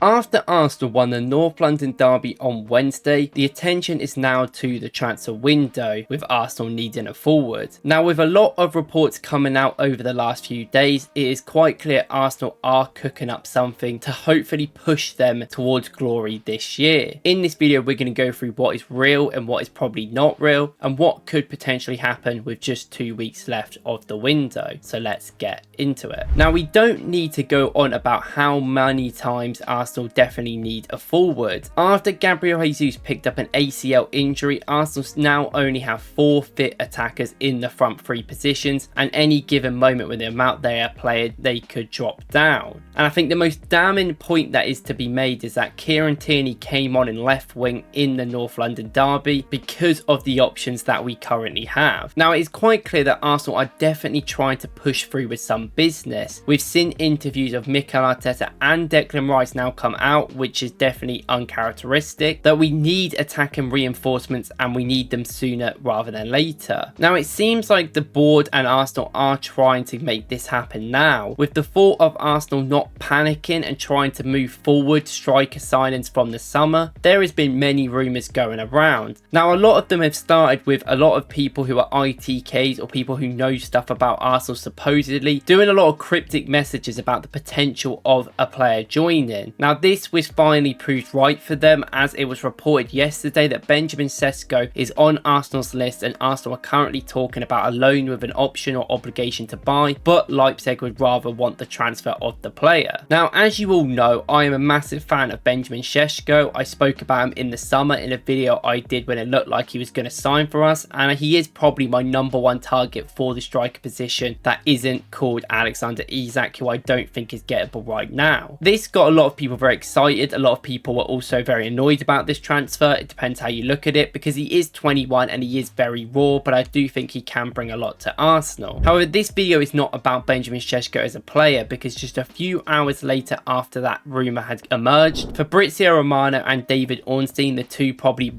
After Arsenal won the North London derby on Wednesday, the attention is now to the transfer window, with Arsenal needing a forward. Now, with a lot of reports coming out over the last few days, it is quite clear Arsenal are cooking up something to hopefully push them towards glory this year. In this video, we're going to go through what is real and what is probably not real, and what could potentially happen with just 2 weeks left of the window. So let's get into it. Now, we don't need to go on about how many times Arsenal definitely need a forward. After Gabriel Jesus picked up an ACL injury, Arsenal now only have 4 fit attackers in the front 3 positions, and any given moment with the amount they are playing, they could drop down. And I think the most damning point that is to be made is that Kieran Tierney came on in left wing in the North London derby because of the options that we currently have. Now, it is quite clear that Arsenal are definitely trying to push through with some business. We've seen interviews of Mikel Arteta and Declan Rice now come out, which is definitely uncharacteristic, that we need attacking reinforcements and we need them sooner rather than later. Now, it seems like the board and Arsenal are trying to make this happen now, with the thought of Arsenal not panicking and trying to move forward striker signings from the summer. There has been many rumours going around. Now, a lot of them have started with a lot of people who are ITKs or people who know stuff about Arsenal supposedly doing a lot of cryptic messages about the potential of a player joining. Now, this was finally proved right for them, as it was reported yesterday that Benjamin Sesko is on Arsenal's list, and Arsenal are currently talking about a loan with an option or obligation to buy, but Leipzig would rather want the transfer of the player. Now, as you all know, I am a massive fan of Benjamin Sesko. I spoke about him in the summer in a video I did when it looked like he was going to sign for us, and he is probably my #1 target for the striker position that isn't called Alexander Isak, who I don't think is gettable right now. This got a lot of people very excited. A lot of people were also very annoyed about this transfer. It depends how you look at it, because he is 21 and he is very raw, but I do think he can bring a lot to Arsenal. However, this video is not about Benjamin Sesko as a player, because just a few hours later after that rumour had emerged, Fabrizio Romano and David Ornstein, the two probably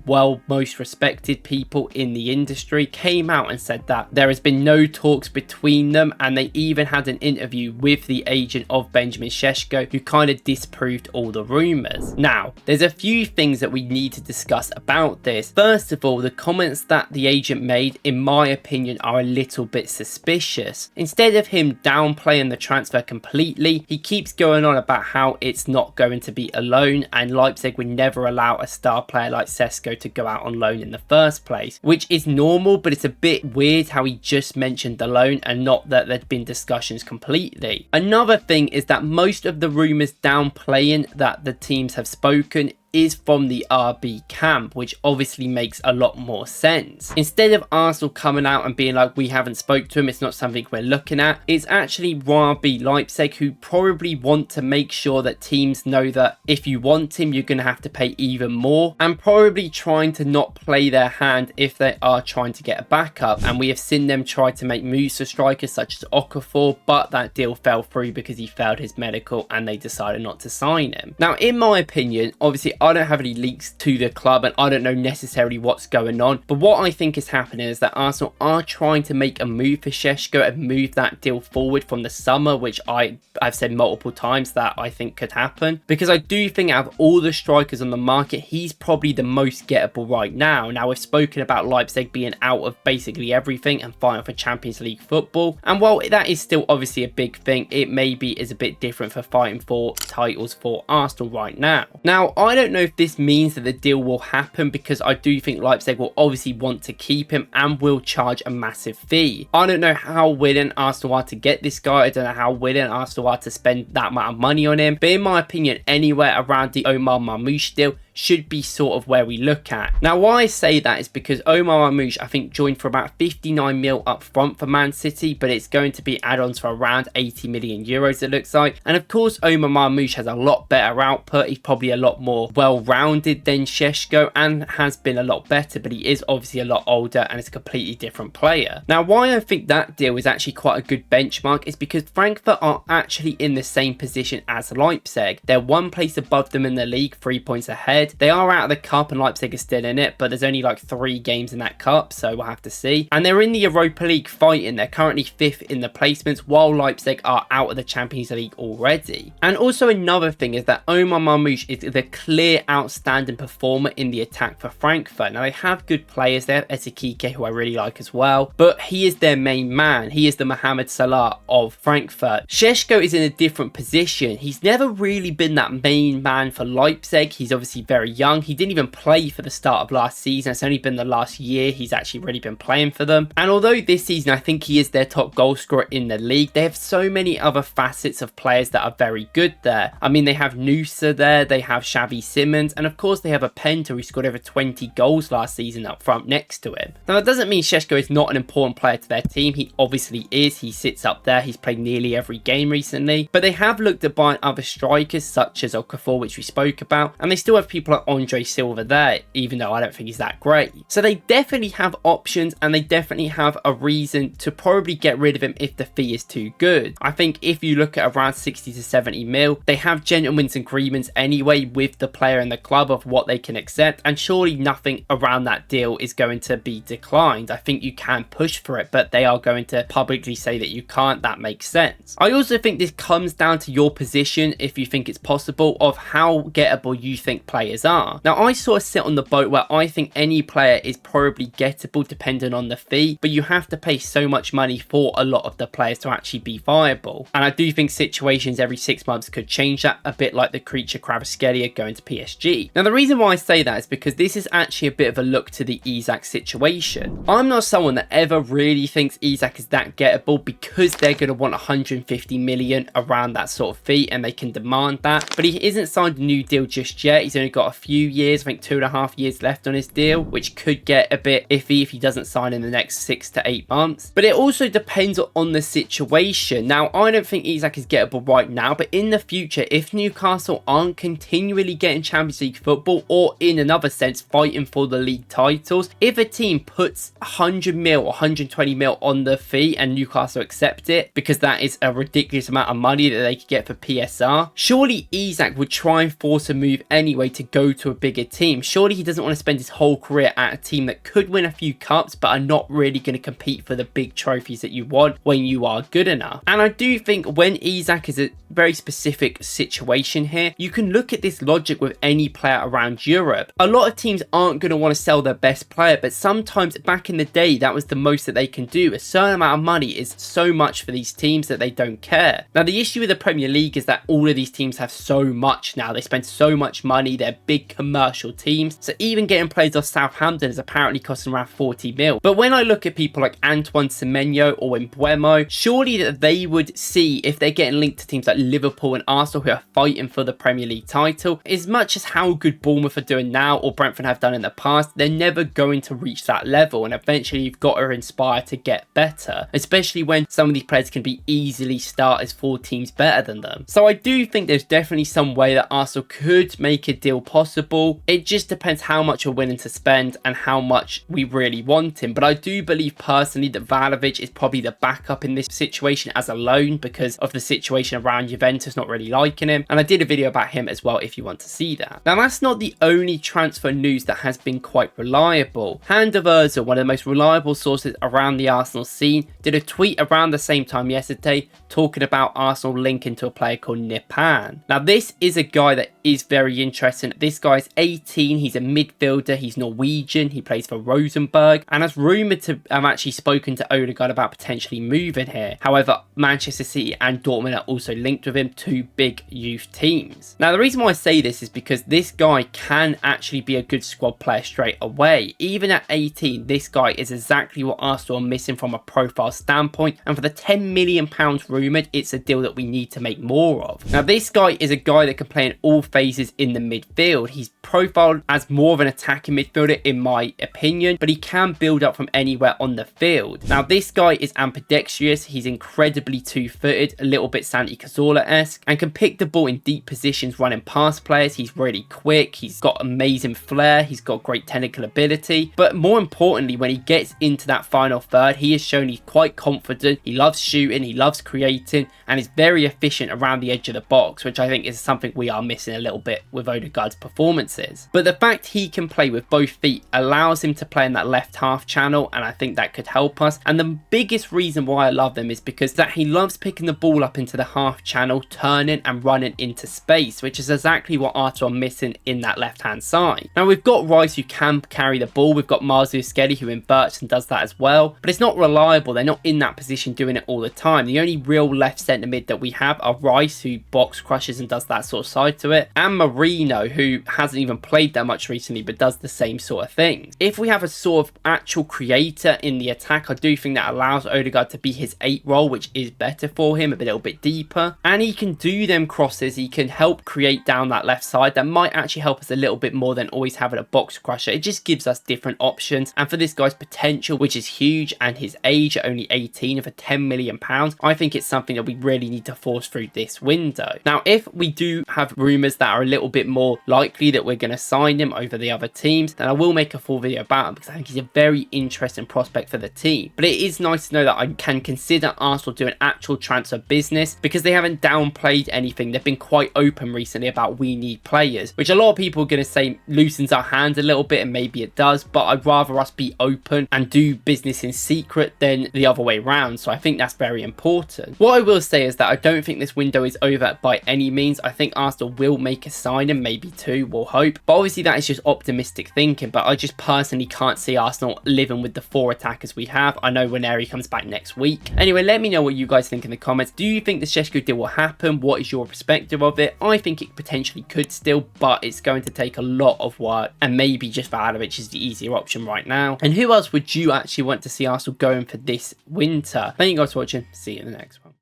most respected people in the industry, came out and said that there has been no talks between them, and they even had an interview with the agent of Benjamin Sesko who kind of disproved all the rumours. Now, there's a few things that we need to discuss about this. First of all, the comments that the agent made, in my opinion, are a little bit suspicious. Instead of him downplaying the transfer completely, he keeps going on about how it's not going to be a loan, and Leipzig would never allow a star player like Sesko to go out on loan in the first place, which is normal, but it's a bit weird how he just mentioned the loan and not that there'd been discussions completely. Another thing is that most of the rumours downplaying that the teams have spoken is from the RB camp, which obviously makes a lot more sense. Instead of Arsenal coming out and being like, we haven't spoke to him, it's not something we're looking at, it's actually RB Leipzig who probably want to make sure that teams know that if you want him, you're going to have to pay even more, and probably trying to not play their hand if they are trying to get a backup. And we have seen them try to make moves for strikers such as Okafor, but that deal fell through because he failed his medical and they decided not to sign him. Now, in my opinion, obviously I don't have any leaks to the club and I don't know necessarily what's going on, but what I think is happening is that Arsenal are trying to make a move for Sesko and move that deal forward from the summer, which I've said multiple times that I think could happen, because I do think out of all the strikers on the market, he's probably the most gettable right now. Now, we've spoken about Leipzig being out of basically everything and fighting for Champions League football, and while that is still obviously a big thing, it maybe is a bit different for fighting for titles for Arsenal right now. Now, I don't know if this means that the deal will happen, because I do think Leipzig will obviously want to keep him and will charge a massive fee. I don't know how willing Arsenal are to get this guy. I don't know how willing Arsenal are to spend that amount of money on him, but in my opinion, anywhere around the Omar Marmoush deal should be sort of where we look at. Now, why I say that is because Omar Marmoush, I think, joined for about 59 mil up front for Man City, but it's going to be add-ons for around 80 million euros, it looks like. And of course, Omar Marmoush has a lot better output. He's probably a lot more well-rounded than Sesko and has been a lot better, but he is obviously a lot older and is a completely different player. Now, why I think that deal is actually quite a good benchmark is because Frankfurt are actually in the same position as Leipzig. They're one place above them in the league, 3 points ahead. ahead. They are out of the cup and Leipzig is still in it, but there's only like 3 games in that cup, so we'll have to see. And they're in the Europa League fighting. They're currently 5th in the placements, while Leipzig are out of the Champions League already. And also another thing is that Omar Marmoush is the clear outstanding performer in the attack for Frankfurt. Now they have good players. They have Ezekiel, who I really like as well, but he is their main man. He is the Mohamed Salah of Frankfurt. Sesko is in a different position. He's never really been that main man for Leipzig. He's obviously very young. He didn't even play for the start of last season. It's only been the last year he's actually really been playing for them. And although this season I think he is their top goal scorer in the league, they have so many other facets of players that are very good there. I mean, they have Nusa there, they have Xavi Simons, and of course they have a Penta who scored over 20 goals last season up front next to him. Now that doesn't mean Sesko is not an important player to their team. He obviously is. He sits up there. He's played nearly every game recently, but they have looked at buying other strikers such as Okafor, which we spoke about, and they still have people like Andre Silva there, even though I don't think he's that great. So they definitely have options, and they definitely have a reason to probably get rid of him if the fee is too good. I think if you look at around 60 to 70 mil, they have gentlemen's agreements anyway with the player and the club of what they can accept, and surely nothing around that deal is going to be declined. I think you can push for it, but they are going to publicly say that you can't. That makes sense. I also think this comes down to your position, if you think it's possible, of how gettable you think players are. Now I sort of sit on the boat where I think any player is probably gettable depending on the fee, but you have to pay so much money for a lot of the players to actually be viable. And I do think situations every 6 months could change that, a bit like the creature Kvaratskhelia going to PSG. Now the reason why I say that is because this is actually a bit of a look to the Isak situation. I'm not someone that ever really thinks Isak is that gettable, because they're going to want 150 million around that sort of fee and they can demand that, but he isn't signed a new deal just yet. He's only got a few years, I think 2.5 years left on his deal, which could get a bit iffy if he doesn't sign in the next 6 to 8 months. But it also depends on the situation. Now I don't think Isak is gettable right now, but in the future, if Newcastle aren't continually getting Champions League football, or in another sense fighting for the league titles, if a team puts 100 mil or 120 mil on the fee and Newcastle accept it, because that is a ridiculous amount of money that they could get for PSR, surely Isak would try and force a move anyway to go to a bigger team. Surely he doesn't want to spend his whole career at a team that could win a few cups but are not really going to compete for the big trophies that you want when you are good enough. And I do think when Isak is a very specific situation here, you can look at this logic with any player around Europe. A lot of teams aren't going to want to sell their best player, but sometimes back in the day that was the most that they can do. A certain amount of money is so much for these teams that they don't care. Now the issue with the Premier League is that all of these teams have so much now. They spend so much money. They're big commercial teams, so even getting players off Southampton is apparently costing around 40 mil. But when I look at people like Antoine Semenyo or Mbeumo, surely that they would see, if they're getting linked to teams like Liverpool and Arsenal who are fighting for the Premier League title, as much as how good Bournemouth are doing now or Brentford have done in the past, they're never going to reach that level, and eventually you've got to inspire to get better, especially when some of these players can be easily starters for teams better than them. So I do think there's definitely some way that Arsenal could make a deal possible. It just depends how much you're willing to spend and how much we really want him. But I do believe personally that Vlahovic is probably the backup in this situation as a loan, because of the situation around Juventus not really liking him, and I did a video about him as well if you want to see that. Now that's not the only transfer news that has been quite reliable. Hand of Ozil, one of the most reliable sources around the Arsenal scene, did a tweet around the same time yesterday talking about Arsenal linking to a player called Nypan. Now this is a guy that is very interesting. This guy is 18, he's a midfielder, he's Norwegian, he plays for Rosenborg, and has rumoured to have actually spoken to Odegaard about potentially moving here. However, Manchester City and Dortmund are also linked with him, two big youth teams. Now the reason why I say this is because this guy can actually be a good squad player straight away. Even at 18, this guy is exactly what Arsenal are missing from a profile standpoint, and for the £10 million rumoured, it's a deal that we need to make more of. Now this guy is a guy that can play in all phases in the midfield. He's profiled as more of an attacking midfielder in my opinion, but he can build up from anywhere on the field. Now this guy is ambidextrous, he's incredibly two-footed, a little bit Santi Cazorla-esque, and can pick the ball in deep positions running past players. He's really quick, he's got amazing flair, he's got great technical ability, but more importantly, when he gets into that final third, he has shown he's quite confident, he loves shooting, he loves creating, and is very efficient around the edge of the box, which I think is something we are missing a little bit with Odegaard Odegaard's performances. But the fact he can play with both feet allows him to play in that left half channel, and I think that could help us. And the biggest reason why I love him is because that he loves picking the ball up into the half channel, turning and running into space, which is exactly what Arsenal are missing in that left hand side. Now we've got Rice who can carry the ball, we've got Skelly who inverts and does that as well, but it's not reliable. They're not in that position doing it all the time. The only real left centre mid that we have are Rice, who box crushes and does that sort of side to it, and Marino, who hasn't even played that much recently but does the same sort of thing. If we have a sort of actual creator in the attack, I do think that allows Odegaard to be his 8 role, which is better for him, a little bit deeper, and he can do them crosses, he can help create down that left side. That might actually help us a little bit more than always having a box crusher. It just gives us different options, and for this guy's potential, which is huge, and his age at only 18 for £10 million, I think it's something that we really need to force through this window. Now if we do have rumours that are a little bit more likely that we're going to sign him over the other teams, then I will make a full video about him, because I think he's a very interesting prospect for the team. But it is nice to know that I can consider Arsenal doing actual transfer business, because they haven't downplayed anything. They've been quite open recently about we need players, which a lot of people are going to say loosens our hands a little bit, and maybe it does, but I'd rather us be open and do business in secret than the other way around. So I think that's very important. What I will say is that I don't think this window is over by any means. I think Arsenal will make a signing, maybe 2, we'll hope, but obviously that is just optimistic thinking. But I just personally can't see Arsenal living with the 4 attackers we have. I know Waneri comes back next week. Anyway, let me know what you guys think in the comments. Do you think the Sesko deal will happen? What is your perspective of it? I think it potentially could still, but it's going to take a lot of work, and maybe just Vlahovic is the easier option right now. And who else would you actually want to see Arsenal going for this winter? Thank you guys for watching. See you in the next one.